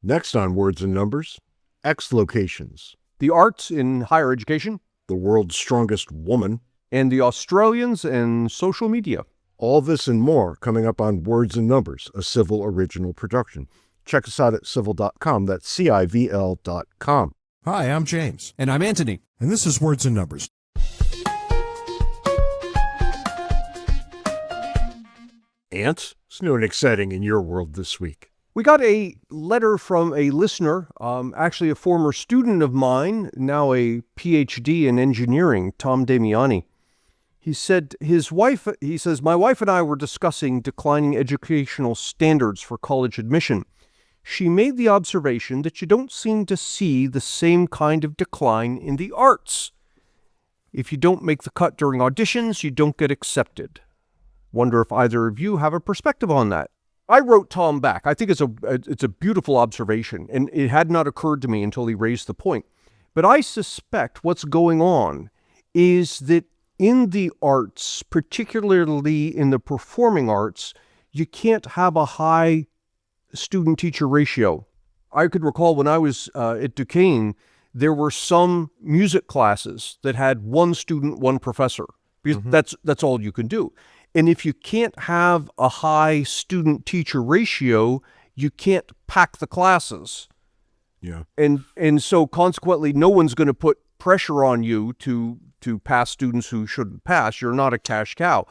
Next on Words and Numbers, X locations, the arts in higher education, the world's strongest woman, and the Australians and social media. All this and more coming up on Words and Numbers, a CiVL original production. Check us out at CiVL.com. That's CiVL.com. Hi, I'm James. And I'm Antony. And this is Words and Numbers. Ant, what's new and exciting in your world this week? We got a letter from a listener, actually a former student of mine, now a PhD in engineering, Tom Damiani. He said my wife and I were discussing declining educational standards for college admission. She made the observation that you don't seem to see the same kind of decline in the arts. If you don't make the cut during auditions, you don't get accepted. Wonder if either of you have a perspective on that. I wrote Tom back. I think it's a beautiful observation, and it had not occurred to me until he raised the point. But I suspect what's going on is that in the arts, particularly in the performing arts, you can't have a high student-teacher ratio. I could recall when I was at Duquesne, there were some music classes that had one student, one professor, because that's all you can do. And if you can't have a high student-teacher ratio, you can't pack the classes. Yeah. And so consequently, no one's going to put pressure on you to pass students who shouldn't pass. You're not a cash cow.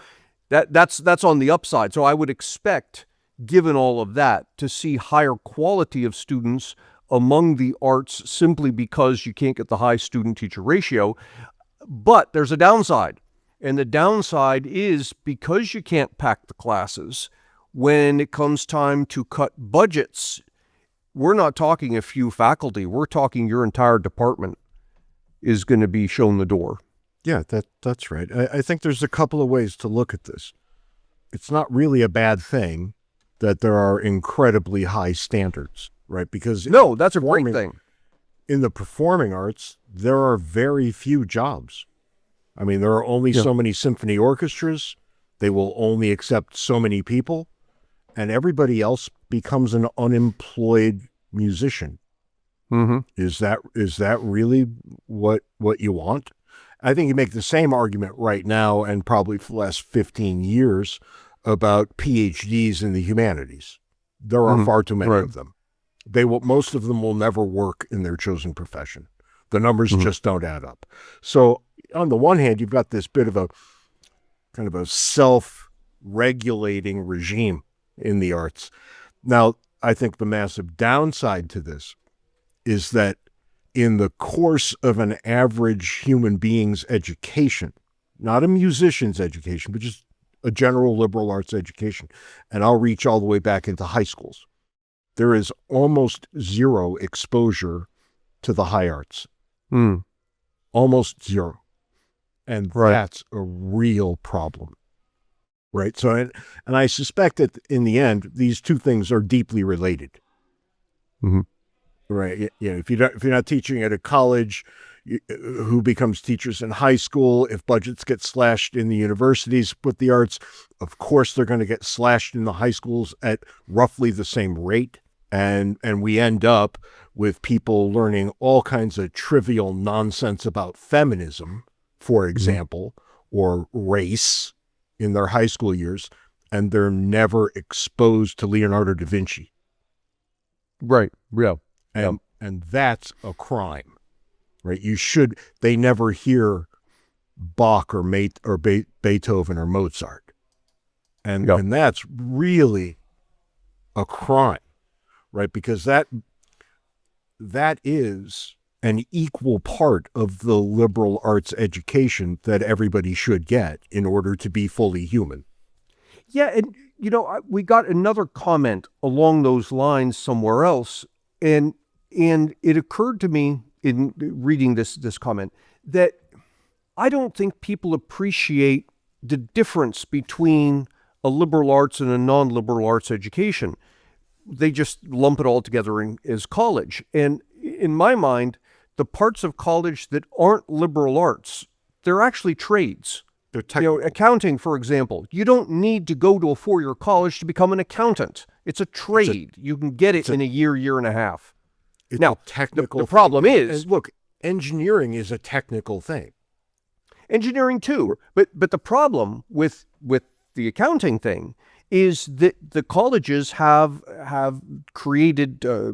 That's on the upside. So I would expect, given all of that, to see higher quality of students among the arts simply because you can't get the high student-teacher ratio. But there's a downside. And the downside is because you can't pack the classes, when it comes time to cut budgets, we're not talking a few faculty. We're talking your entire department is going to be shown the door. Yeah, that's right. I think there's a couple of ways to look at this. It's not really a bad thing that there are incredibly high standards, right? Because no, that's a great thing. In the performing arts, there are very few jobs. I mean, there are only so many symphony orchestras. They will only accept so many people, and everybody else becomes an unemployed musician. Mm-hmm. Is that really what you want? I think you make the same argument right now and probably for the last 15 years about PhDs in the humanities. There are far too many of them. Most of them will never work in their chosen profession. The numbers just don't add up. So on the one hand, you've got this bit of a kind of a self-regulating regime in the arts. Now, I think the massive downside to this is that in the course of an average human being's education, not a musician's education, but just a general liberal arts education, and I'll reach all the way back into high schools, there is almost zero exposure to the high arts. Almost zero. And that's a real problem, right? So, and I suspect that in the end, these two things are deeply related, right? You know, if you're not teaching at a college, who becomes teachers in high school? If budgets get slashed in the universities with the arts, of course they're going to get slashed in the high schools at roughly the same rate, and we end up with people learning all kinds of trivial nonsense about feminism, for example, or race in their high school years, and they're never exposed to Leonardo da Vinci. Right, yeah. And that's a crime, right? They never hear Bach or Beethoven or Mozart. And that's really a crime, right? Because that is an equal part of the liberal arts education that everybody should get in order to be fully human. Yeah, and we got another comment along those lines somewhere else, and it occurred to me in reading this comment that I don't think people appreciate the difference between a liberal arts and a non-liberal arts education. They just lump it all together as college. And in my mind, the parts of college that aren't liberal arts, they're actually trades. They're technical. Accounting, for example, you don't need to go to a four-year college to become an accountant. It's a trade. You can get it in a year and a half. Now, technical the problem is... And look, engineering is a technical thing. Engineering too, but the problem with the accounting thing is that the colleges have created a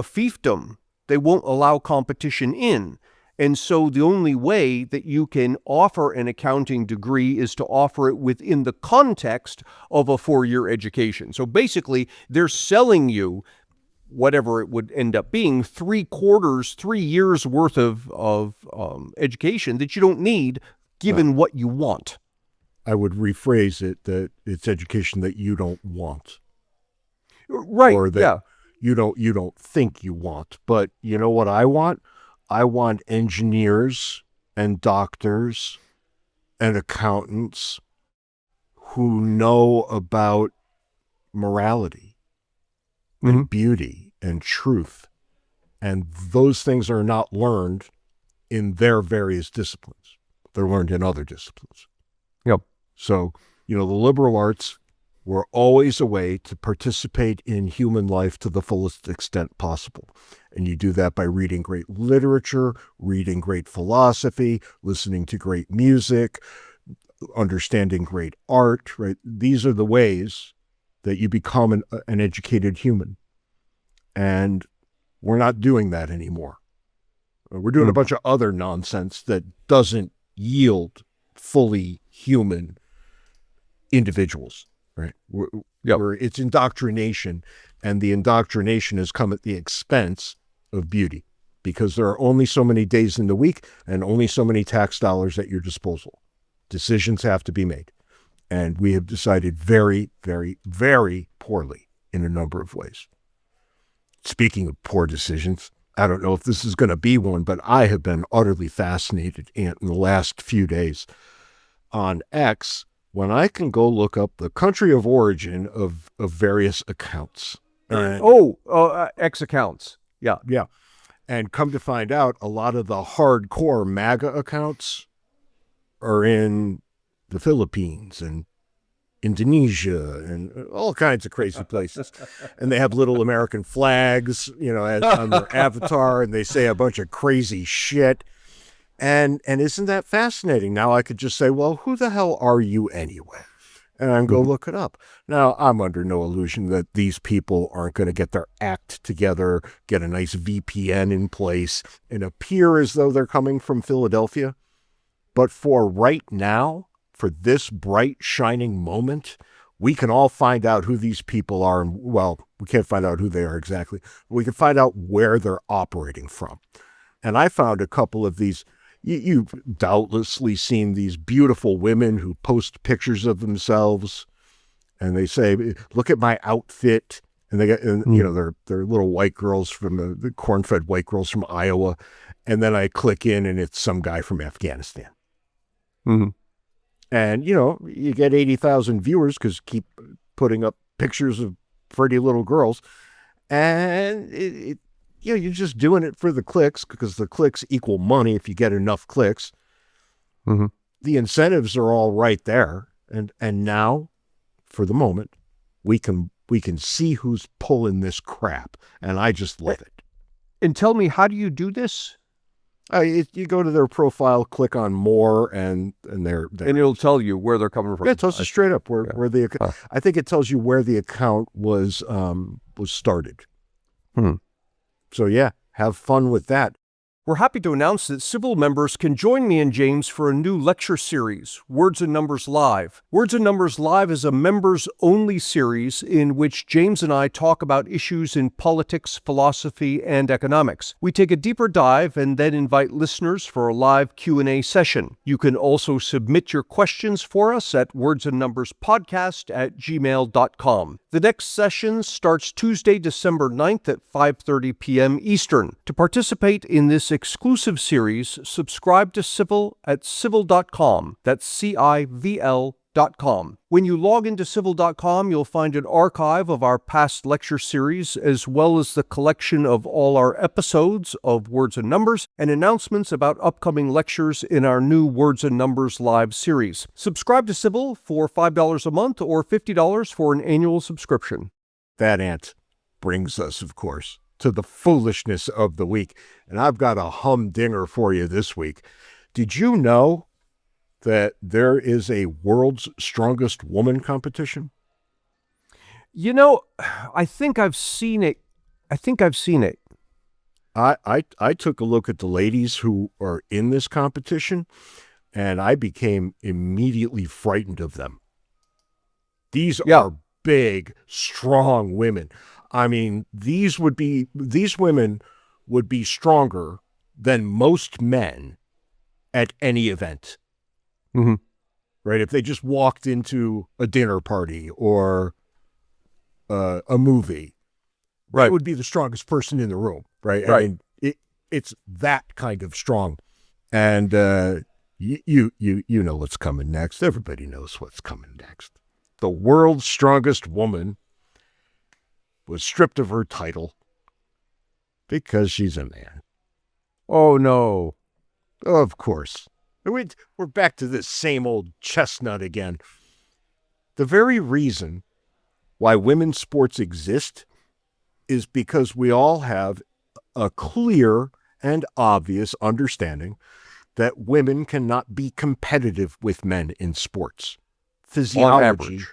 fiefdom. They won't allow competition in. And so the only way that you can offer an accounting degree is to offer it within the context of a four-year education. So basically, they're selling you whatever it would end up being, 3 years worth of education that you don't need given what you want. I would rephrase it that it's education that you don't want. Right, or that you don't think you want. But you know what I want? I want engineers and doctors and accountants who know about morality and beauty and truth. And those things are not learned in their various disciplines. They're learned in other disciplines. Yep. So, the liberal arts were always a way to participate in human life to the fullest extent possible. And you do that by reading great literature, reading great philosophy, listening to great music, understanding great art, right? These are the ways that you become an educated human. And we're not doing that anymore. We're doing a bunch of other nonsense that doesn't yield fully human individuals, right? It's indoctrination, and the indoctrination has come at the expense of beauty because there are only so many days in the week and only so many tax dollars at your disposal. Decisions have to be made. And we have decided very, very, very poorly in a number of ways. Speaking of poor decisions, I don't know if this is going to be one, but I have been utterly fascinated in the last few days on X when I can go look up the country of origin of various accounts. X accounts. Yeah. Yeah. And come to find out, a lot of the hardcore MAGA accounts are in the Philippines and Indonesia and all kinds of crazy places. And they have little American flags, on their avatar, and they say a bunch of crazy shit. And isn't that fascinating? Now I could just say, well, who the hell are you anyway? And I can go look it up. Now, I'm under no illusion that these people aren't going to get their act together, get a nice VPN in place, and appear as though they're coming from Philadelphia. But for right now, for this bright, shining moment, we can all find out who these people are. And, well, we can't find out who they are exactly. But we can find out where they're operating from. And I found a couple of these. You've doubtlessly seen these beautiful women who post pictures of themselves, and they say, "Look at my outfit." And they get, they're little white girls from the corn-fed white girls from Iowa. And then I click in, and it's some guy from Afghanistan. Mm-hmm. And, you get 80,000 viewers because keep putting up pictures of pretty little girls. And you're just doing it for the clicks because the clicks equal money if you get enough clicks. Mm-hmm. The incentives are all right there. And now, for the moment, we can see who's pulling this crap. And I just love it. And tell me, how do you do this? You go to their profile, click on more, and they're and it'll tell you where they're coming from. Yeah, it tells you straight up where the I think it tells you where the account was started. So yeah, have fun with that. We're happy to announce that CiVL members can join me and James for a new lecture series, Words and Numbers Live. Words and Numbers Live is a members-only series in which James and I talk about issues in politics, philosophy, and economics. We take a deeper dive and then invite listeners for a live Q&A session. You can also submit your questions for us at wordsandnumberspodcast@gmail.com. The next session starts Tuesday, December 9th at 5:30 p.m. Eastern. To participate in this exclusive series, subscribe to CiVL at civil.com. That's CiVL.com. CiVL.com. When you log into CiVL.com, you'll find an archive of our past lecture series, as well as the collection of all our episodes of Words and Numbers and announcements about upcoming lectures in our new Words and Numbers live series. Subscribe to CiVL for $5 a month or $50 for an annual subscription. That, Ant, brings us, of course, to the foolishness of the week. And I've got a humdinger for you this week. Did you know that there is a World's Strongest Woman competition? You know, I think I've seen it. I took a look at the ladies who are in this competition, and I became immediately frightened of them. These are big, strong women. I mean, these women would be stronger than most men at any event. Mm-hmm. Right? If they just walked into a dinner party or a movie, right, it would be the strongest person in the room. Right? Right. I mean, it's that kind of strong. And you know what's coming next. Everybody knows what's coming next. The world's strongest woman was stripped of her title because she's a man. Oh, no. Of course. We're back to this same old chestnut again. The very reason why women's sports exist is because we all have a clear and obvious understanding that women cannot be competitive with men in sports. Physiology. On average.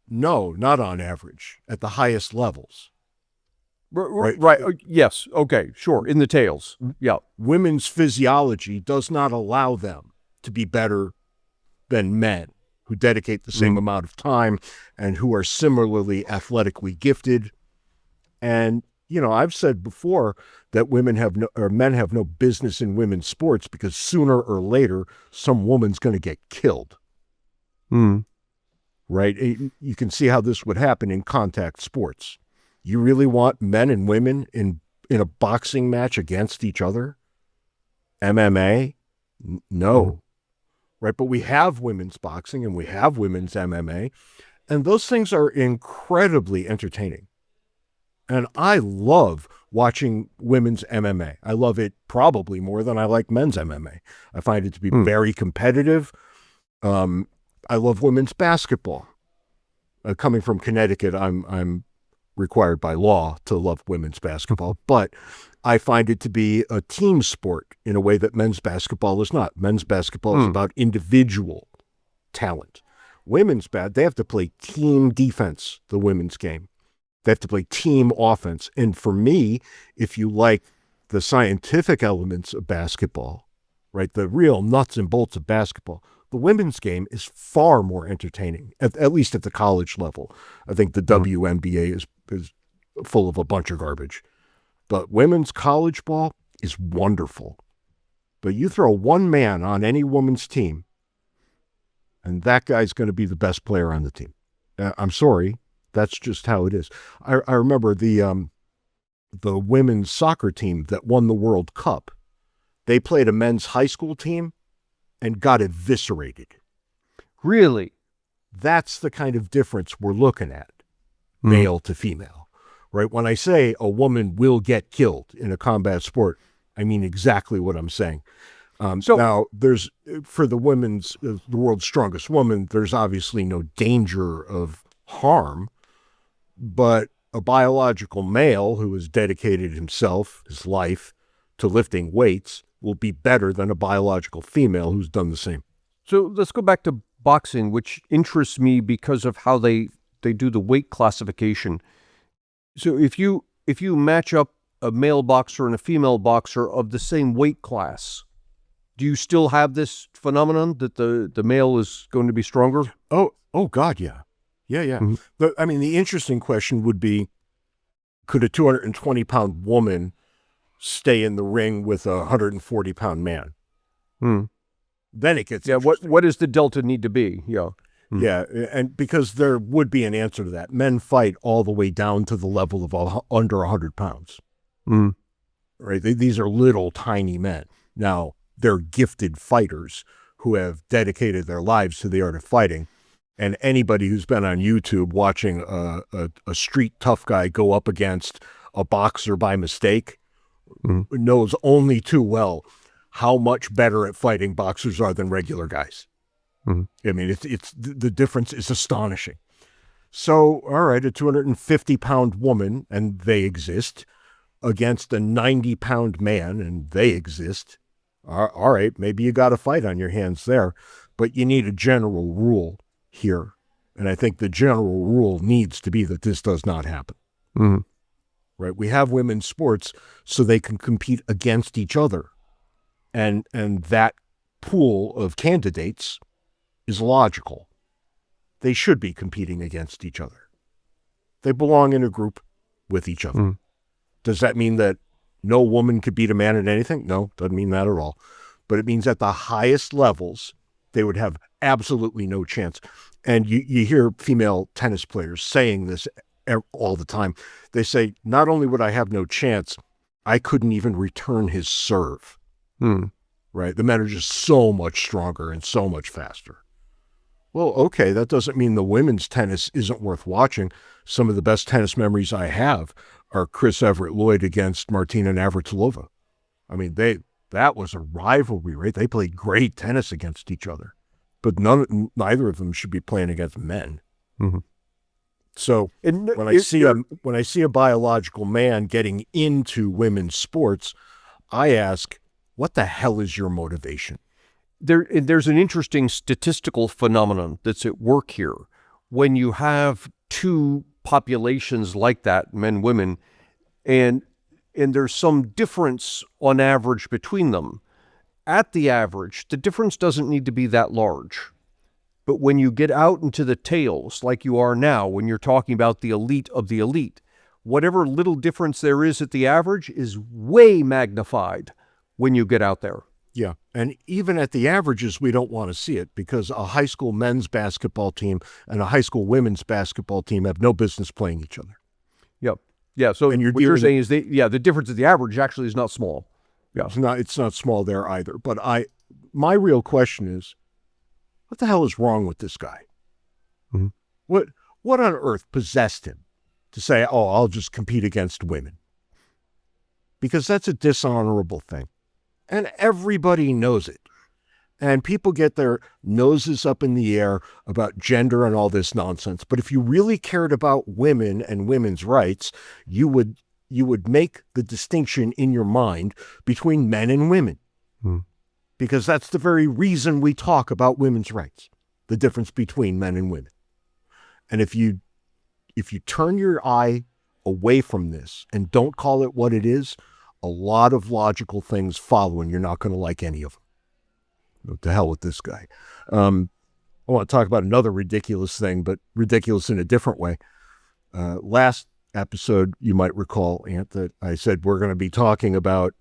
No, not on average. At the highest levels. Right. Yes. Okay. Sure. In the tails. Yeah. Women's physiology does not allow them to be better than men who dedicate the same amount of time and who are similarly athletically gifted. And, you know, I've said before that men have no business in women's sports because sooner or later, some woman's going to get killed. Right? You can see how this would happen in contact sports. You really want men and women in a boxing match against each other? MMA? No. Right? But we have women's boxing and we have women's MMA, and those things are incredibly entertaining. And I love watching women's MMA. I love it probably more than I like men's MMA. I find it to be very competitive. I love women's basketball. Coming from Connecticut, I'm required by law to love women's basketball, but I find it to be a team sport in a way that men's basketball is not. Men's basketball is about individual talent. Women's they have to play team defense, the women's game. They have to play team offense. And for me, if you like the scientific elements of basketball, right, the real nuts and bolts of basketball, the women's game is far more entertaining, at least at the college level. I think the WNBA is full of a bunch of garbage. But women's college ball is wonderful. But you throw one man on any woman's team, and that guy's going to be the best player on the team. I'm sorry. That's just how it is. I remember the women's soccer team that won the World Cup. They played a men's high school team and got eviscerated. Really? That's the kind of difference we're looking at, male to female, right? When I say a woman will get killed in a combat sport, I mean exactly what I'm saying. Now, there's, for the world's strongest woman, there's obviously no danger of harm, but a biological male who has dedicated himself, his life, to lifting weights will be better than a biological female who's done the same. So let's go back to boxing, which interests me because of how they do the weight classification. So if you match up a male boxer and a female boxer of the same weight class, do you still have this phenomenon that the male is going to be stronger? Oh God, yeah. Yeah. The interesting question would be, could a 220-pound woman stay in the ring with a 140-pound man? Then it gets what does the delta need to be? Yeah, and because there would be an answer to that. Men fight all the way down to the level of under 100 pounds. Right? These are little tiny men. Now, they're gifted fighters, who have dedicated their lives to the art of fighting. And anybody who's been on YouTube watching a street tough guy go up against a boxer by mistake knows only too well how much better at fighting boxers are than regular guys. I mean, it's the difference is astonishing. So, all right, a 250-pound woman, and they exist, against a 90-pound man, and they exist. All right, maybe you got a fight on your hands there, but you need a general rule here. And I think the general rule needs to be that this does not happen. Right? We have women's sports so they can compete against each other. And that pool of candidates is logical. They should be competing against each other. They belong in a group with each other. Does that mean that no woman could beat a man at anything? No, doesn't mean that at all. But it means at the highest levels, they would have absolutely no chance. And you hear female tennis players saying this all the time. They say, not only would I have no chance, I couldn't even return his serve. Right? The men are just so much stronger and so much faster. Well, okay, that doesn't mean the women's tennis isn't worth watching. Some of the best tennis memories I have are Chris Everett-Lloyd against Martina Navratilova. I mean, that was a rivalry, right? They played great tennis against each other, but neither of them should be playing against men. So when I see a biological man getting into women's sports, I ask, what the hell is your motivation? There's an interesting statistical phenomenon that's at work here. When you have two populations like that, men, women, and there's some difference on average between them. At the average, the difference doesn't need to be that large. But when you get out into the tails, like you are now, when you're talking about the elite of the elite, whatever little difference there is at the average is way magnified when you get out there. Yeah, and even at the averages, we don't want to see it because a high school men's basketball team and a high school women's basketball team have no business playing each other. Yep. Yeah, so what you're saying is the difference at the average actually is not small. Yeah. It's not small there either. But my real question is, what the hell is wrong with this guy? What on earth possessed him to say, oh, I'll just compete against women? Because that's a dishonorable thing. And everybody knows it. And people get their noses up in the air about gender and all this nonsense. But if you really cared about women and women's rights, you would make the distinction in your mind between men and women. Because that's the very reason we talk about women's rights, the difference between men and women. And if you turn your eye away from this and don't call it what it is, a lot of logical things follow, and you're not going to like any of them. What the hell with this guy? I want to talk about another ridiculous thing, but ridiculous in a different way. Last episode, you might recall, Ant, that I said we're going to be talking about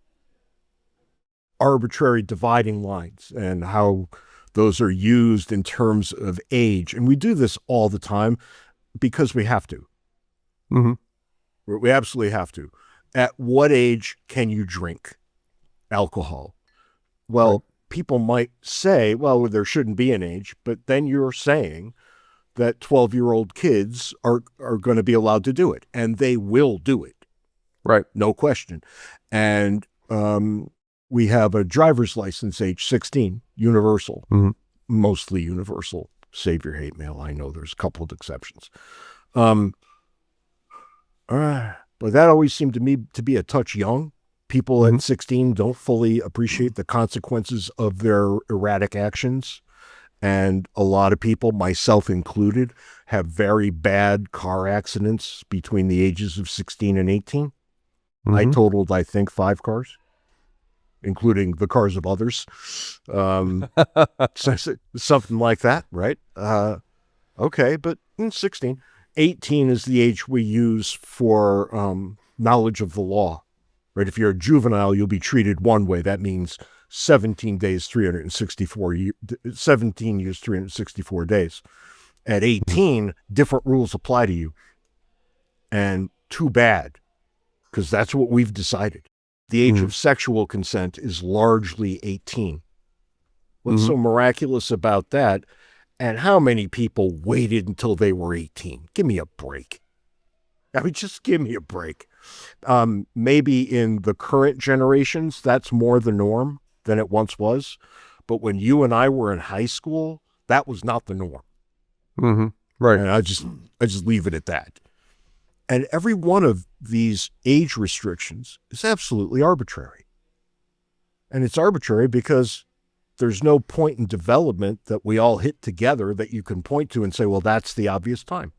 arbitrary dividing lines and how those are used in terms of age. And we do this all the time because we have to. We absolutely have to. At what age can you drink alcohol? Well, people might say, well, there shouldn't be an age, but then you're saying that 12-year-old kids are going to be allowed to do it, and they will do it. Right. No question. And we have a driver's license age 16, universal, mostly universal. Save your hate mail. I know there's a couple of exceptions. But that always seemed to me to be a touch young. People at 16 don't fully appreciate the consequences of their erratic actions. And a lot of people, myself included, have very bad car accidents between the ages of 16 and 18. I totaled, I think, 5 cars, including the cars of others. Something like that, right? Okay, but 16. 18 is the age we use for knowledge of the law, right? If you're a juvenile, you'll be treated one way. That means 17 years, 364 days. At 18, different rules apply to you. And too bad, because that's what we've decided. The age of sexual consent is largely 18. What's so miraculous about that? And how many people waited until they were 18? Give me a break. I mean, just give me a break. Maybe in the current generations, that's more the norm than it once was. But when you and I were in high school, that was not the norm. Mm-hmm. Right. And I just leave it at that. And every one of these age restrictions is absolutely arbitrary. And it's arbitrary because there's no point in development that we all hit together that you can point to and say, well, that's the obvious time.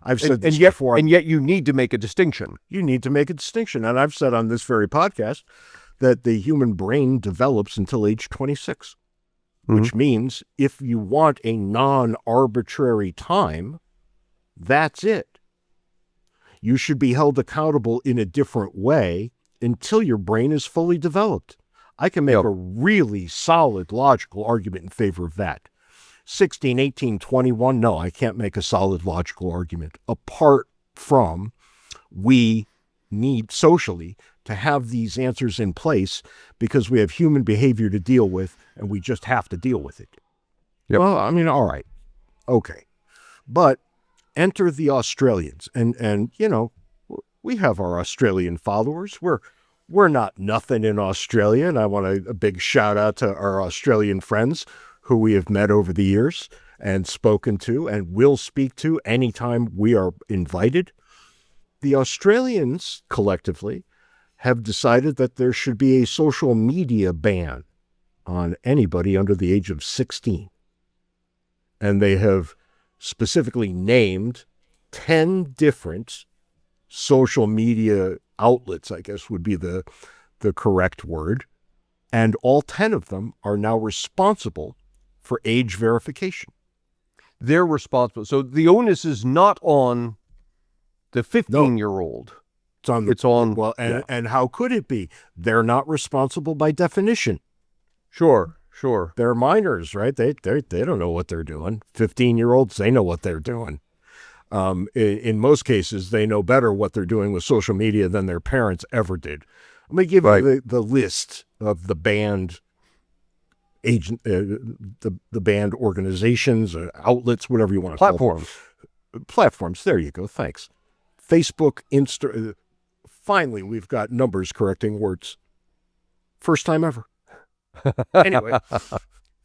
I've said this before. And yet you need to make a distinction. You need to make a distinction. And I've said on this very podcast that the human brain develops until age 26, which means if you want a non-arbitrary time, that's it. You should be held accountable in a different way until your brain is fully developed. I can make a really solid logical argument in favor of that. 16, 18, 21, no, I can't make a solid logical argument. Apart from we need socially to have these answers in place because we have human behavior to deal with and we just have to deal with it. Yep. Well, I mean, all right. Okay. But enter the Australians and you know, we have our Australian followers. We're not nothing in Australia, and I want a big shout out to our Australian friends who we have met over the years and spoken to and will speak to anytime we are invited. The Australians collectively have decided that there should be a social media ban on anybody under the age of 16. And they have specifically named 10 different social media outlets, I guess would be the correct word. And all 10 of them are now responsible for age verification. They're responsible. So the onus is not on the 15-year-old. It's on and how could it be? They're not responsible by definition. Sure. They're minors, right? They don't know what they're doing. 15-year-olds, they know what they're doing. In most cases, they know better what they're doing with social media than their parents ever did. Let me give you the list of the banned agent, the banned organizations, outlets, whatever you want to call them. Platforms. There you go. Thanks. Facebook, Insta. Finally, we've got numbers correcting words. First time ever. Anyway.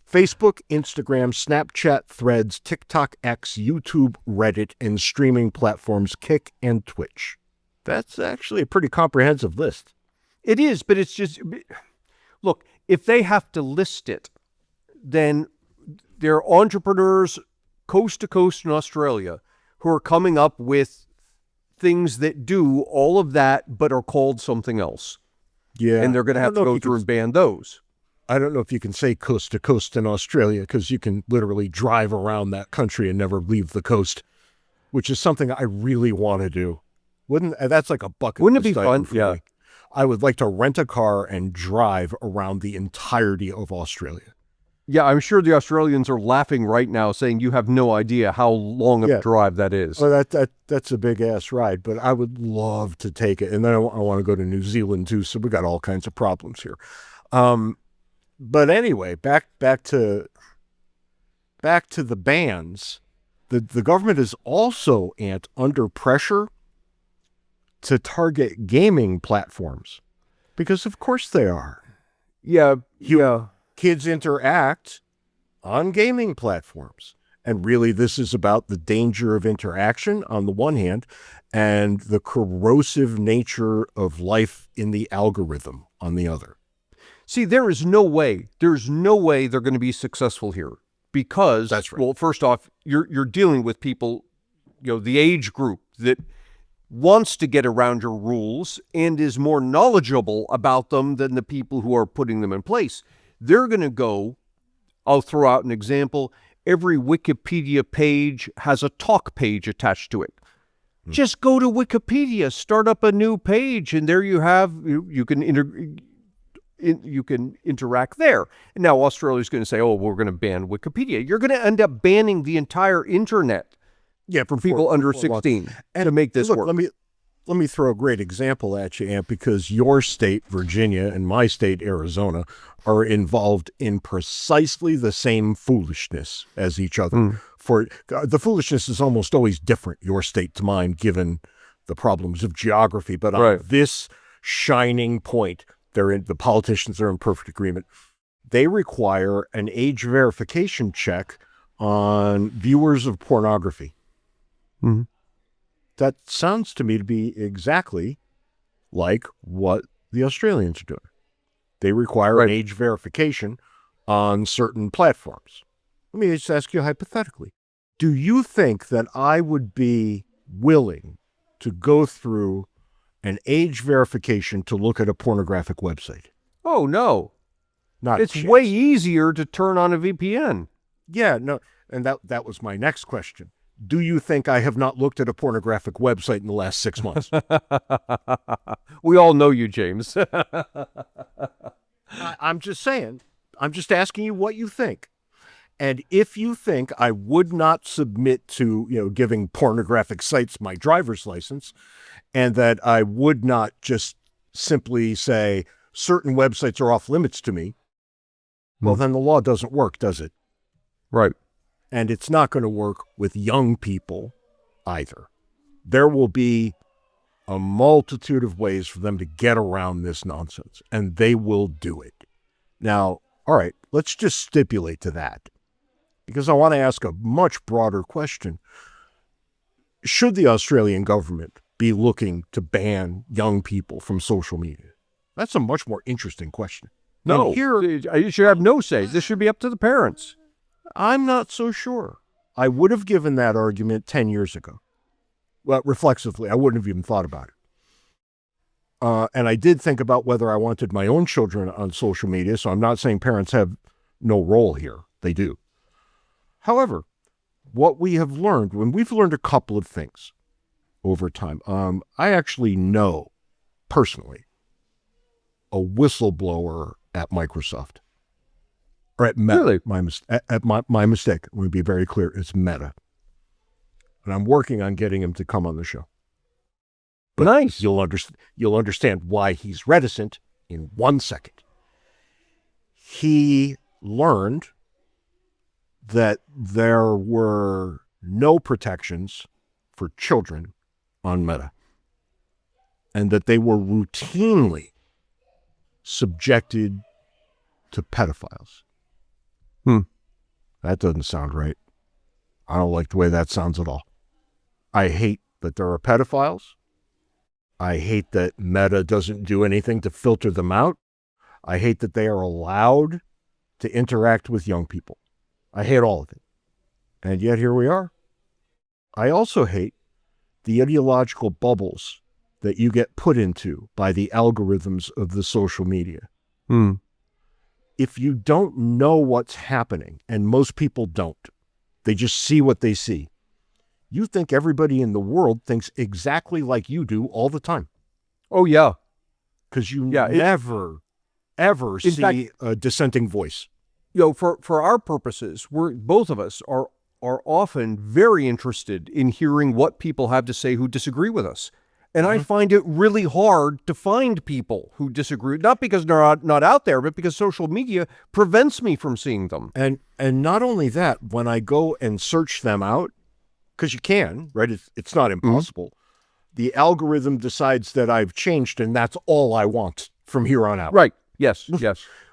Facebook, Instagram, Snapchat, Threads, TikTok, X, YouTube, Reddit, and streaming platforms Kick and Twitch. That's actually a pretty comprehensive list. It is, but it's just, look, if they have to list it, then there are entrepreneurs coast to coast in Australia who are coming up with things that do all of that but are called something else. Yeah. And they're going to have to go through and ban those. I don't know if you can say coast to coast in Australia because you can literally drive around that country and never leave the coast, which is something I really want to do. That's like a bucket. Wouldn't it be fun? Yeah. I would like to rent a car and drive around the entirety of Australia. Yeah, I'm sure the Australians are laughing right now saying you have no idea how long a drive that is. Well, that's a big-ass ride, but I would love to take it. And then I want to go to New Zealand, too, so we got all kinds of problems here. But anyway, back to the bans. The government is also under pressure to target gaming platforms because of course they are. Yeah. Kids interact on gaming platforms. And really this is about the danger of interaction on the one hand and the corrosive nature of life in the algorithm on the other. See, there's no way they're going to be successful here because, that's right. Well, first off, you're dealing with people, the age group that wants to get around your rules and is more knowledgeable about them than the people who are putting them in place. They're going to go, I'll throw out an example, every Wikipedia page has a talk page attached to it. Just go to Wikipedia, start up a new page, and there you have, you can interact there. And now Australia's going to say, oh, we're going to ban Wikipedia. You're going to end up banning the entire internet for people under 16 to make this work. let me throw a great example at you, Ant, because your state, Virginia, and my state, Arizona, are involved in precisely the same foolishness as each other. For the foolishness is almost always different, your state to mine, given the problems of geography. But on this shining point, the politicians are in perfect agreement. They require an age verification check on viewers of pornography. Mm-hmm. That sounds to me to be exactly like what the Australians are doing. They require an age verification on certain platforms. Let me just ask you hypothetically. Do you think that I would be willing to go through an age verification to look at a pornographic website? Oh, no. It's way easier to turn on a VPN. Yeah, no. And that was my next question. Do you think I have not looked at a pornographic website in the last 6 months? We all know you, James. I'm just saying. I'm just asking you what you think. And if you think I would not submit to, giving pornographic sites my driver's license, and that I would not just simply say certain websites are off limits to me, well, then the law doesn't work, does it? Right. And it's not going to work with young people either. There will be a multitude of ways for them to get around this nonsense, and they will do it. Now, all right, let's just stipulate to that, because I want to ask a much broader question. Should the Australian government be looking to ban young people from social media? That's a much more interesting question. No, you should have no say. This should be up to the parents. I'm not so sure. I would have given that argument 10 years ago. Well, reflexively, I wouldn't have even thought about it. And I did think about whether I wanted my own children on social media, so I'm not saying parents have no role here. They do. However, what we have learned, we've learned a couple of things over time. I actually know, personally, a whistleblower at Microsoft. Or at Meta. Really? My mistake. I'm going to be very clear. It's Meta. And I'm working on getting him to come on the show. But nice. You'll understand why he's reticent in 1 second. He learned that there were no protections for children on Meta, and that they were routinely subjected to pedophiles. That doesn't sound right. I don't like the way that sounds at all. I hate that there are pedophiles. I hate that Meta doesn't do anything to filter them out. I hate that they are allowed to interact with young people. I hate all of it. And yet here we are. I also hate the ideological bubbles that you get put into by the algorithms of the social media. If you don't know what's happening, and most people don't, they just see what they see, you think everybody in the world thinks exactly like you do all the time. Oh, yeah. Because you never, ever see a dissenting voice. For our purposes, both of us are often very interested in hearing what people have to say who disagree with us. And I find it really hard to find people who disagree, not because they're not out there, but because social media prevents me from seeing them. And not only that, when I go and search them out, because you can, right? It's not impossible. The algorithm decides that I've changed, and that's all I want from here on out. Right. Yes.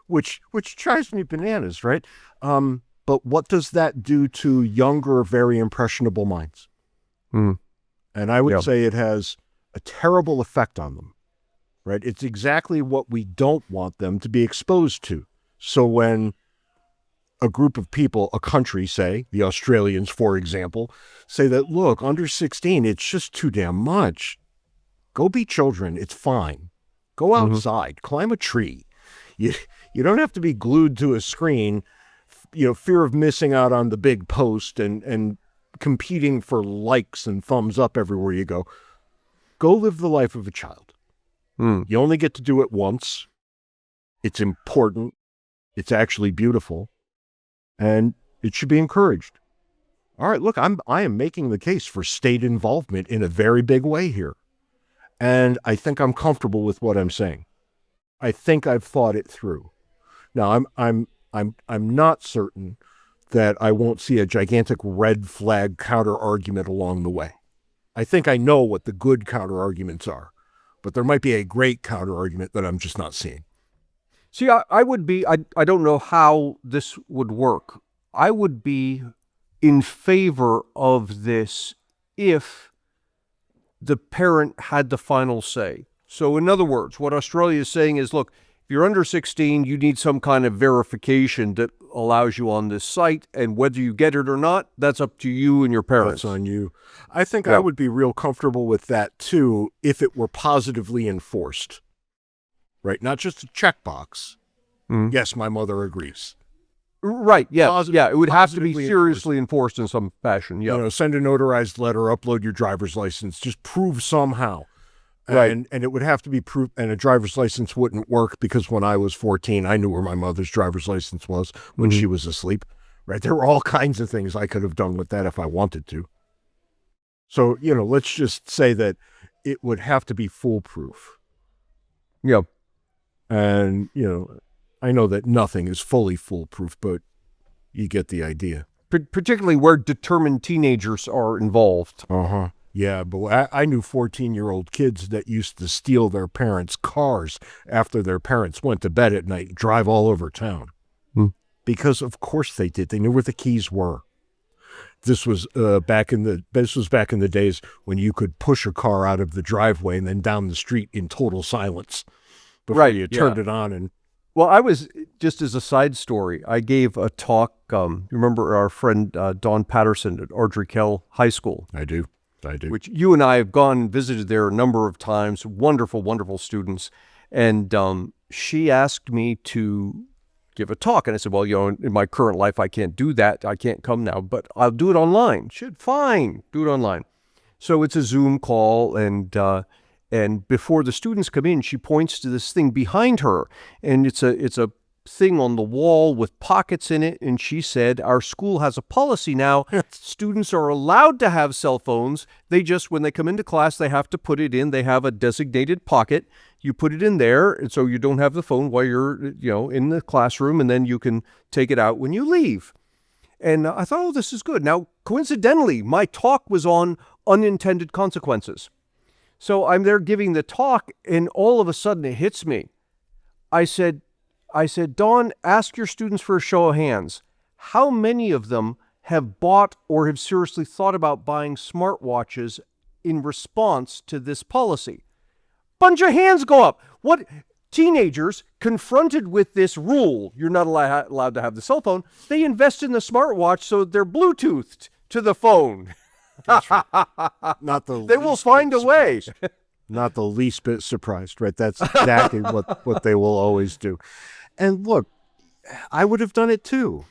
Which drives me bananas, right? But what does that do to younger, very impressionable minds? And I would say it has a terrible effect on them, right? It's exactly what we don't want them to be exposed to. So when a group of people, a country, say, the Australians, for example, say that, look, under 16, it's just too damn much. Go be children. It's fine. Go outside, climb a tree. You don't have to be glued to a screen, fear of missing out on the big post and competing for likes and thumbs up everywhere you go. Go live the life of a child. You only get to do it once. It's important. It's actually beautiful. And it should be encouraged. All right, look, I am making the case for state involvement in a very big way here. And I think I'm comfortable with what I'm saying. I think I've thought it through. Now, I'm not certain that I won't see a gigantic red flag counter argument along the way. I think I know what the good counter arguments are, but there might be a great counter argument that I'm just not seeing. See, I would be, I don't know how this would work. I would be in favor of this if the parent had the final say. So in other words, what Australia is saying is, look, if you're under 16, you need some kind of verification that allows you on this site, and whether you get it or not, that's up to you and your parents. That's on you. I think I would be real comfortable with that too if it were positively enforced. Right? Not just a checkbox. Mm. Yes, my mother agrees. Right, yeah. It would have to be Positively seriously enforced in some fashion, yeah. You know, send a notarized letter, upload your driver's license, just prove somehow. Right. And it would have to be proof, and a driver's license wouldn't work because when I was 14, I knew where my mother's driver's license was when she was asleep. Right? There were all kinds of things I could have done with that if I wanted to. So, you know, let's just say that it would have to be foolproof. Yeah. And, you know, I know that nothing is fully foolproof, but you get the idea. Particularly where determined teenagers are involved. Uh-huh. Yeah, but I knew 14-year-old kids that used to steal their parents' cars after their parents went to bed at night and drive all over town. Because of course they did. They knew where the keys were. This was back in the days when you could push a car out of the driveway and then down the street in total silence before you turned it on. And well, I was, just as a side story, I gave a talk. Remember our friend Don Patterson at Ardrey High School? I do. Which you and I have gone and visited there a number of times. Wonderful, wonderful students. And she asked me to give a talk. And I said, well, you know, in my current life, I can't do that. I can't come now, but I'll do it online. She said, fine, do it online. So it's a Zoom call, and before the students come in, she points to this thing behind her, and it's a thing on the wall with pockets in it, and she said, our school has a policy now. Students are allowed to have cell phones. They just, when they come into class, they have to put it in. They have a designated pocket. You put it in there, and so you don't have the phone while you're, you know, in the classroom, and then you can take it out when you leave. And I thought, oh, this is good. Now, coincidentally, my talk was on unintended consequences. So I'm there giving the talk, and all of a sudden it hits me. I said, Dawn, ask your students for a show of hands. How many of them have bought or have seriously thought about buying smartwatches in response to this policy? Bunch of hands go up. What? Teenagers confronted with this rule, you're not allowed to have the cell phone, they invest in the smartwatch so they're Bluetoothed to the phone. that's right. They will find a way. Not the least bit surprised, right? That's exactly what they will always do. And look, I would have done it too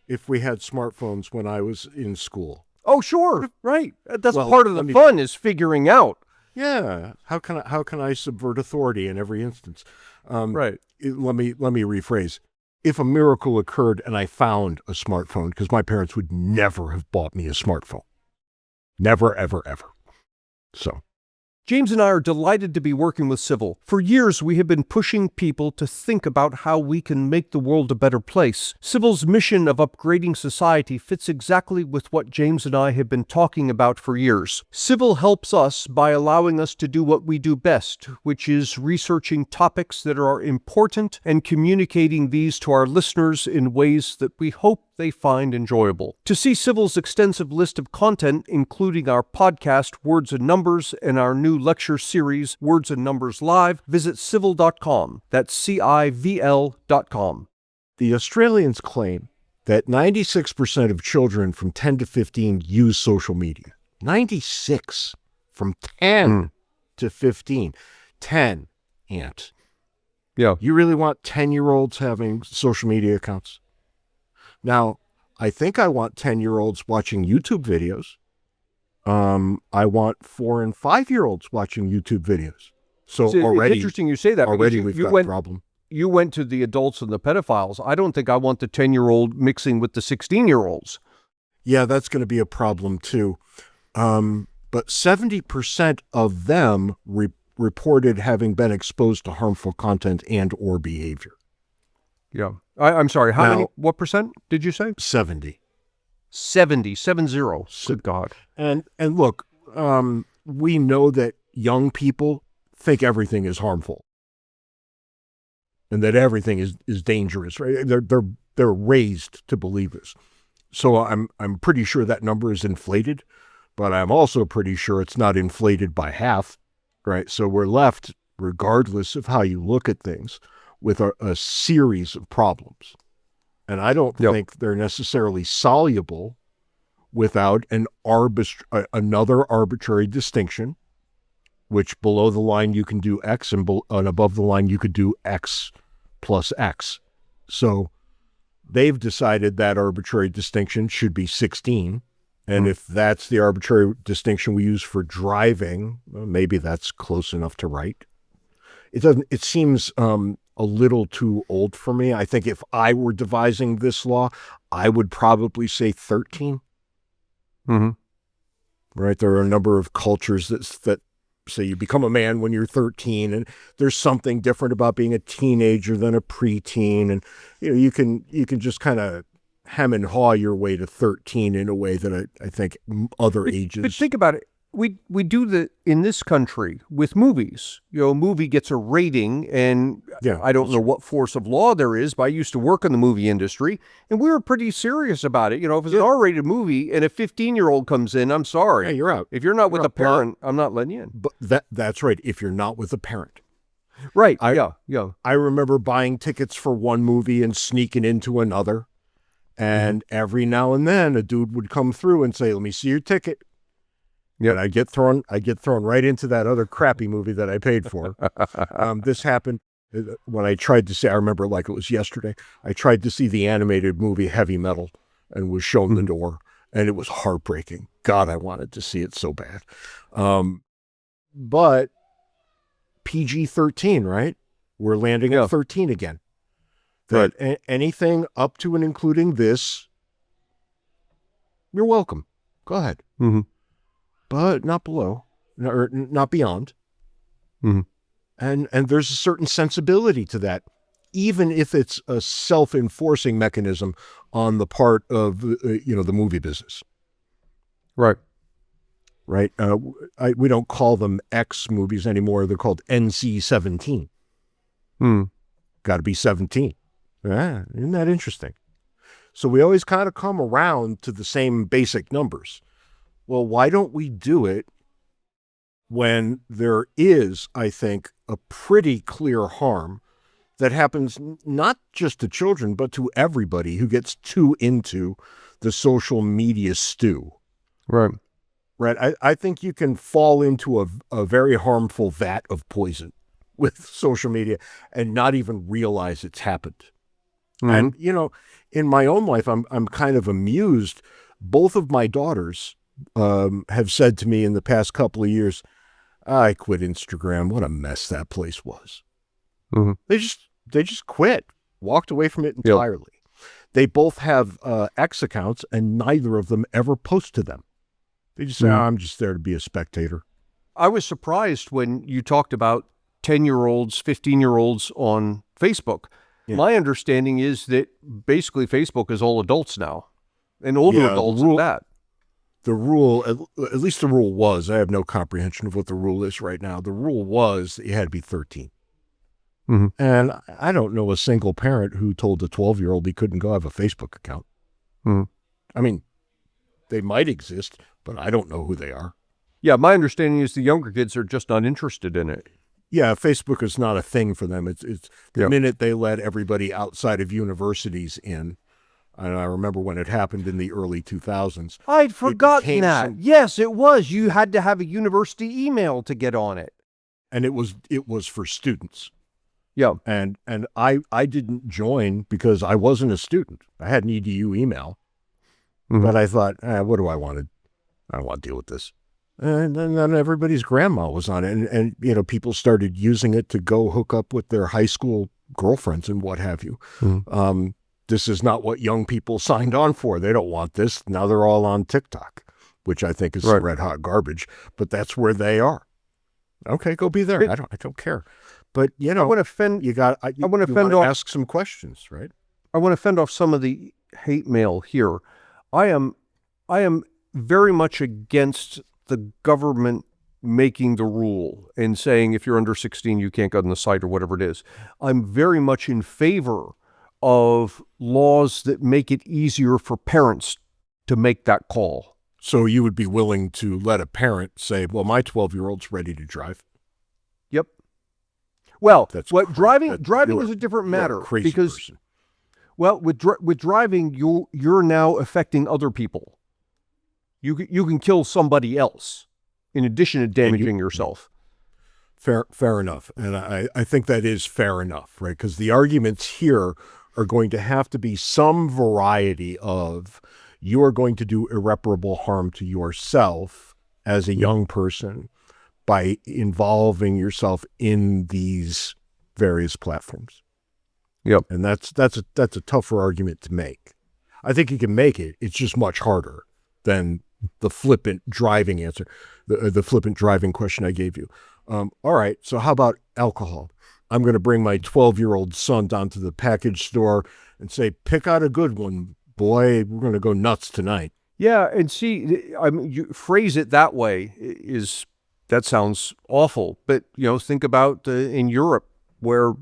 if we had smartphones when I was in school. Oh, sure, right. That's part of the fun is figuring out. Yeah, how can I subvert authority in every instance? Right. Let me rephrase. If a miracle occurred and I found a smartphone, because my parents would never have bought me a smartphone. Never, ever, ever. So. James and I are delighted to be working with CiVL. For years, we have been pushing people to think about how we can make the world a better place. CiVL's mission of upgrading society fits exactly with what James and I have been talking about for years. CiVL helps us by allowing us to do what we do best, which is researching topics that are important and communicating these to our listeners in ways that we hope they find enjoyable. To see CiVL's extensive list of content, including our podcast, Words and Numbers, and our new lecture series, Words and Numbers Live, visit CiVL.com. That's CiVL.com. The Australians claim that 96% of children from 10 to 15 use social media. 96 from 10 to 15. 10, Ant. Yeah. You really want 10-year-olds having social media accounts? Now, I think I want 10-year-olds watching YouTube videos. I want 4 and 5-year-olds watching YouTube videos. So already, it's interesting you say that. Already we've got a problem. You went to the adults and the pedophiles. I don't think I want the 10-year-old mixing with the 16-year-olds. Yeah, that's going to be a problem too. but 70% of them reported having been exposed to harmful content and or behavior. Yeah. I'm sorry. How Now- many? What percent did you say? 70. 70. Good God. And look, we know that young people think everything is harmful and that everything is dangerous, right? They're raised to believe this. So I'm pretty sure that number is inflated, but I'm also pretty sure it's not inflated by half, right? So we're left, regardless of how you look at things, with a series of problems. And I don't think they're necessarily soluble without another arbitrary distinction, which below the line you can do X and above the line you could do X plus X. So they've decided that arbitrary distinction should be 16. And if that's the arbitrary distinction we use for driving, well, maybe that's close enough to right. It seems a little too old for me. I think if I were devising this law, I would probably say 13. Mm-hmm. Right? There are a number of cultures that say you become a man when you're 13, and there's something different about being a teenager than a preteen, and you can just kind of hem and haw your way to 13 in a way that I think other ages. But think about it. We do in this country with movies. A movie gets a rating, and I don't know what force of law there is, but I used to work in the movie industry, and we were pretty serious about it. If it's an R-rated movie and a 15-year-old comes in, I'm sorry. Yeah, you're out. If you're not with a parent, I'm not letting you in. But that's right. If you're not with a parent. Right. I remember buying tickets for one movie and sneaking into another. And every now and then a dude would come through and say, "Let me see your ticket." Yeah, and I get thrown right into that other crappy movie that I paid for. This happened when I tried to see. I remember like it was yesterday. I tried to see the animated movie Heavy Metal, and was shown the door, and it was heartbreaking. God, I wanted to see it so bad. But PG-13, right? We're landing at 13 again. That anything up to and including this, you're welcome. Go ahead. Mm-hmm. But not below, or not beyond. Mm-hmm. And there's a certain sensibility to that, even if it's a self-enforcing mechanism on the part of the movie business. Right. Right. We don't call them X movies anymore. They're called NC-17. Got to be 17. Isn't that interesting? So we always kind of come around to the same basic numbers. Well, why don't we do it when there is, I think, a pretty clear harm that happens not just to children, but to everybody who gets too into the social media stew? Right. Right. I think you can fall into a very harmful vat of poison with social media and not even realize it's happened. And, in my own life, I'm kind of amused. Both of my daughters have said to me in the past couple of years, "I quit Instagram. What a mess that place was." Mm-hmm. They just quit, walked away from it entirely. Yep. They both have X accounts, and neither of them ever post to them. They just say, "I'm just there to be a spectator." I was surprised when you talked about 10-year-olds, 15-year-olds on Facebook. Yeah. My understanding is that basically Facebook is all adults now, and older adults at that. The rule, at least the rule was, I have no comprehension of what the rule is right now. The rule was that you had to be 13. Mm-hmm. And I don't know a single parent who told a 12-year-old he couldn't go have a Facebook account. Mm-hmm. I mean, they might exist, but I don't know who they are. Yeah, my understanding is the younger kids are just not interested in it. Yeah, Facebook is not a thing for them. It's the minute they let everybody outside of universities in. And I remember when it happened in the early 2000s. I'd forgotten that. Yes, it was. You had to have a university email to get on it. And it was for students. Yeah. And I didn't join because I wasn't a student. I had an EDU email. Mm-hmm. But I thought, what do I want to? I don't want to deal with this. And then everybody's grandma was on it. And people started using it to go hook up with their high school girlfriends and what have you. Mm-hmm. This is not what young people signed on for. They don't want this. Now they're all on TikTok. which I think is Right. red hot garbage, but that's where they are. Okay, go be there. I don't care. But I want to fend. you got. I want to fend wanna off. ask some questions, right? I want to fend off some of the hate mail here. I am very much against the government making the rule and saying if you're under 16 you can't go on the site or whatever it is. I'm very much in favor of laws that make it easier for parents to make that call. So you would be willing to let a parent say, "Well, my 12-year-old's ready to drive." Yep. Well, That's what crazy. driving is a different You're a matter crazy because person. well, with driving you're now affecting other people. You can kill somebody else in addition to damaging yourself. Fair enough. And I think that is fair enough, right? Because the arguments here are going to have to be some variety of you are going to do irreparable harm to yourself as a young person by involving yourself in these various platforms. Yep. And that's a tougher argument to make. I think you can make it. It's just much harder than the flippant driving answer, the flippant driving question I gave you. All right, so how about alcohol? I'm going to bring my 12-year-old son down to the package store and say, pick out a good one, boy. We're going to go nuts tonight. Yeah, and see, I mean, you phrase it that way that sounds awful. But think about in Europe where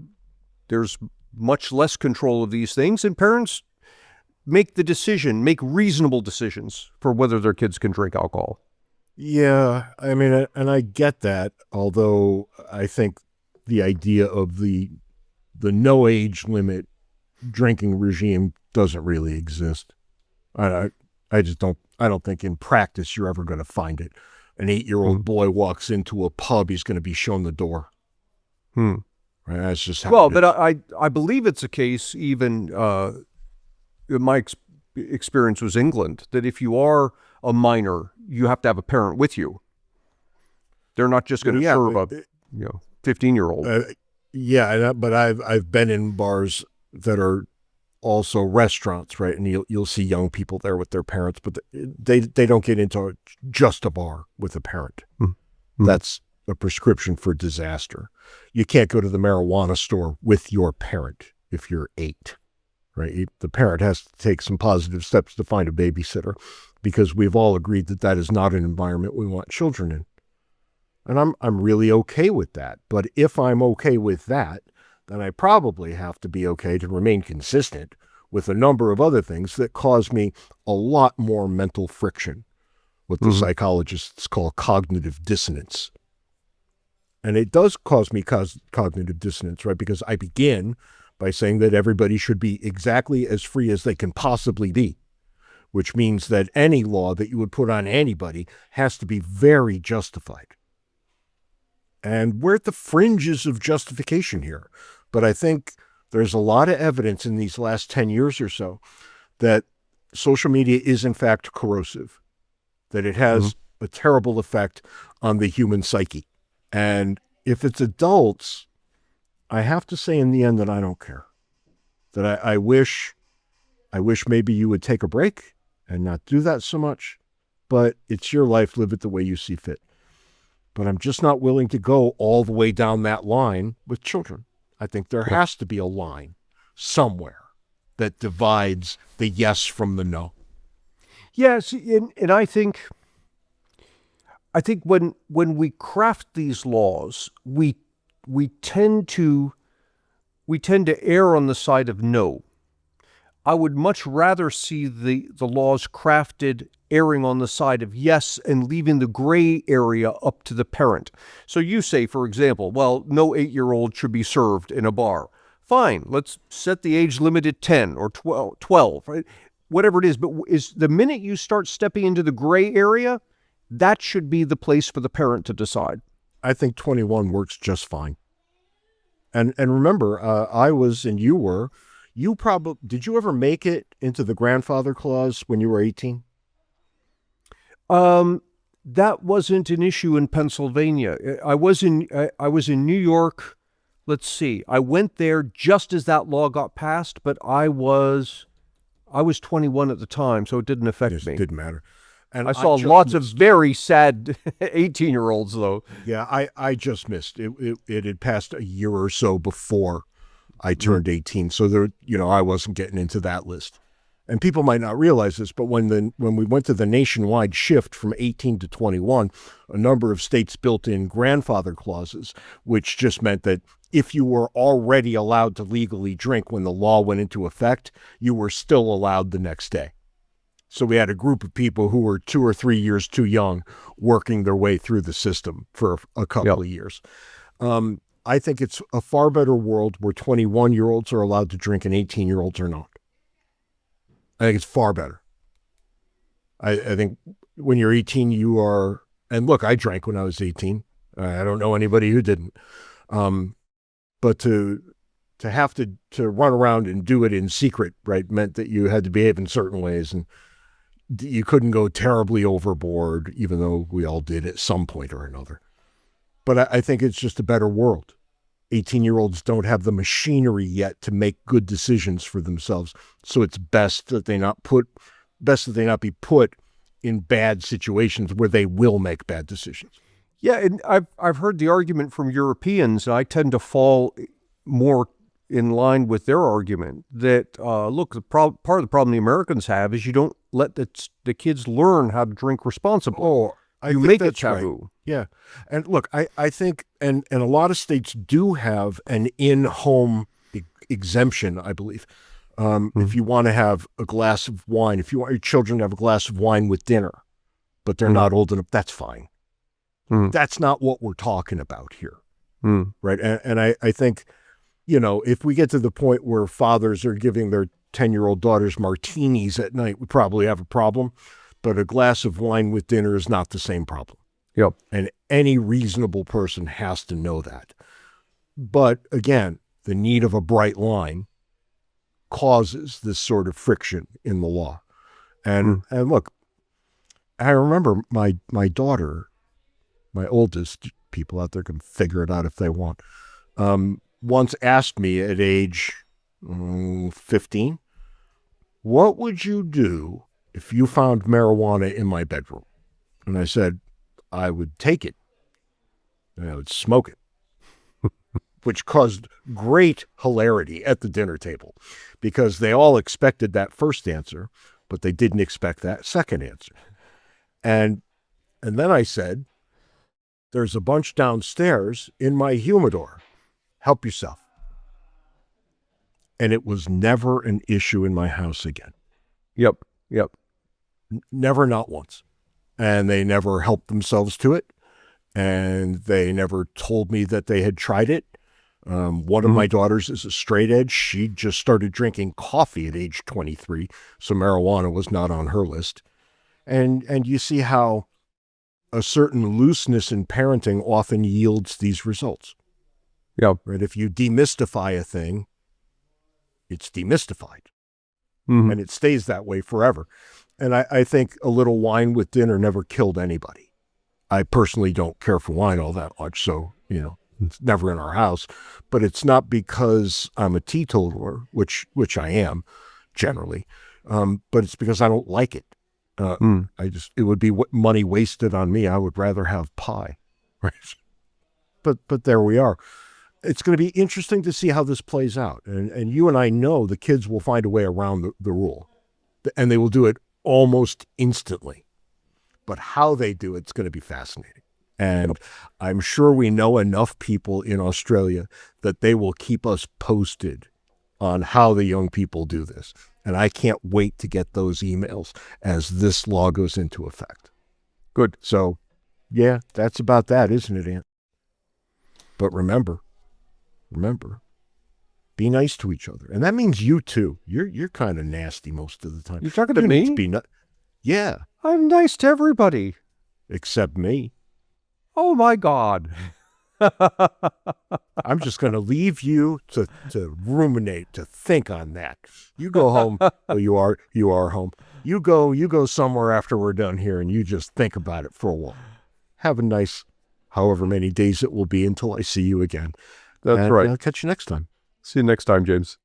there's much less control of these things, and parents make reasonable decisions for whether their kids can drink alcohol. Yeah, I mean, and I get that, although I think the idea of the no age limit drinking regime doesn't really exist. I don't think in practice you're ever going to find it. An 8-year-old boy walks into a pub, he's going to be shown the door. Right? That's just how Well, it but is. I believe it's a case even my experience was England, that if you are a minor, you have to have a parent with you. They're not just going to serve a 15-year-old. But I've been in bars that are also restaurants, right? And you'll see young people there with their parents, but they don't get into just a bar with a parent. That's a prescription for disaster. You can't go to the marijuana store with your parent if you're 8. Right? The parent has to take some positive steps to find a babysitter because we've all agreed that that is not an environment we want children in. And I'm really okay with that. But if I'm okay with that, then I probably have to be okay to remain consistent with a number of other things that cause me a lot more mental friction, what the psychologists call cognitive dissonance. And it does cause me cognitive dissonance, right? Because I begin by saying that everybody should be exactly as free as they can possibly be, which means that any law that you would put on anybody has to be very justified. And we're at the fringes of justification here. But I think there's a lot of evidence in these last 10 years or so that social media is in fact corrosive, that it has a terrible effect on the human psyche. And if it's adults, I have to say in the end that I don't care. That I wish maybe you would take a break and not do that so much, but it's your life, live it the way you see fit. But I'm just not willing to go all the way down that line with children. I think there has to be a line somewhere that divides the yes from the no. Yes, and I think when we craft these laws, we tend to err on the side of no. I would much rather see the laws crafted erring on the side of yes and leaving the gray area up to the parent. So you say, for example, well, no 8-year-old should be served in a bar. Fine, let's set the age limit at 10 or 12, right? Whatever it is. But is the minute you start stepping into the gray area, that should be the place for the parent to decide. I think 21 works just fine. And remember, I was and you were. Did you ever make it into the grandfather clause when you were 18? That wasn't an issue in Pennsylvania. I was in New York. Let's see. I went there just as that law got passed, but I was 21 at the time, so it didn't affect me. It didn't matter. And I saw just lots of missed. very sad 18-year-olds, though. Yeah, I just missed. It had passed a year or so before I turned 18. So there, I wasn't getting into that list. And people might not realize this, but when we went to the nationwide shift from 18 to 21, a number of states built in grandfather clauses, which just meant that if you were already allowed to legally drink when the law went into effect, you were still allowed the next day. So we had a group of people who were 2 or 3 years too young working their way through the system for a couple of years. I think it's a far better world where 21-year-olds are allowed to drink and 18-year-olds are not. I think it's far better. I think when you're 18, you are, and look, I drank when I was 18. I don't know anybody who didn't. But to have to run around and do it in secret, right, meant that you had to behave in certain ways, and you couldn't go terribly overboard, even though we all did at some point or another. But I think it's just a better world. 18-year-olds don't have the machinery yet to make good decisions for themselves. So it's best that they not be put in bad situations where they will make bad decisions. Yeah, and I've heard the argument from Europeans, and I tend to fall more in line with their argument that, look, part of the problem the Americans have is you don't let the kids learn how to drink responsibly. Oh, you make it taboo. Right. Yeah. And look, I think, and a lot of states do have an in-home exemption, I believe. If you want to have a glass of wine, if you want your children to have a glass of wine with dinner, but they're not old enough, that's fine. That's not what we're talking about here. Right. And I think, if we get to the point where fathers are giving their 10-year-old daughters martinis at night, we probably have a problem. But a glass of wine with dinner is not the same problem. Yep. And any reasonable person has to know that. But again, the need of a bright line causes this sort of friction in the law. And look, I remember my daughter, my oldest, people out there can figure it out if they want, once asked me at age 15, what would you do if you found marijuana in my bedroom? And I said, I would take it and I would smoke it, which caused great hilarity at the dinner table because they all expected that first answer, but they didn't expect that second answer. And then I said, there's a bunch downstairs in my humidor. Help yourself. And it was never an issue in my house again. Yep. Never, not once. And they never helped themselves to it. And they never told me that they had tried it. One of my daughters is a straight edge. She just started drinking coffee at age 23. So marijuana was not on her list. And you see how a certain looseness in parenting often yields these results. Yeah. Right. If you demystify a thing, it's demystified. And it stays that way forever. And I think a little wine with dinner never killed anybody. I personally don't care for wine all that much, so, it's never in our house. But it's not because I'm a teetotaler, which I am generally, but it's because I don't like it. It would be money wasted on me. I would rather have pie, right? But there we are. It's going to be interesting to see how this plays out. And you and I know the kids will find a way around the rule. And they will do it almost instantly. But how they do it's going to be fascinating. And I'm sure we know enough people in Australia that they will keep us posted on how the young people do this. And I can't wait to get those emails as this law goes into effect. Good. So, yeah, that's about that, isn't it, Ant? But remember, be nice to each other. And that means you too. You're kind of nasty most of the time. You're talking to me? Yeah. I'm nice to everybody. Except me. Oh my God. I'm just going to leave you to ruminate, to think on that. You go home. Well, you are home. You go somewhere after we're done here and you just think about it for a while. Have a nice, however many days it will be until I see you again. That's right. I'll catch you next time. See you next time, James.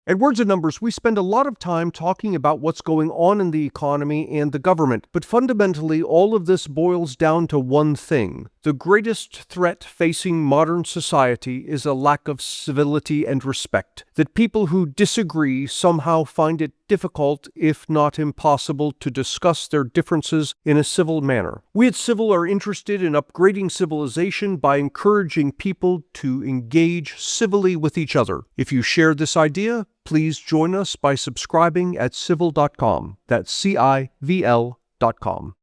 At Words and Numbers, we spend a lot of time talking about what's going on in the economy and the government, but fundamentally, all of this boils down to one thing. The greatest threat facing modern society is a lack of civility and respect. That people who disagree somehow find it difficult, if not impossible, to discuss their differences in a civil manner. We at CiVL are interested in upgrading civilization by encouraging people to engage civilly with each other. If you share this idea, please join us by subscribing at civil.com. That's CiVL.com.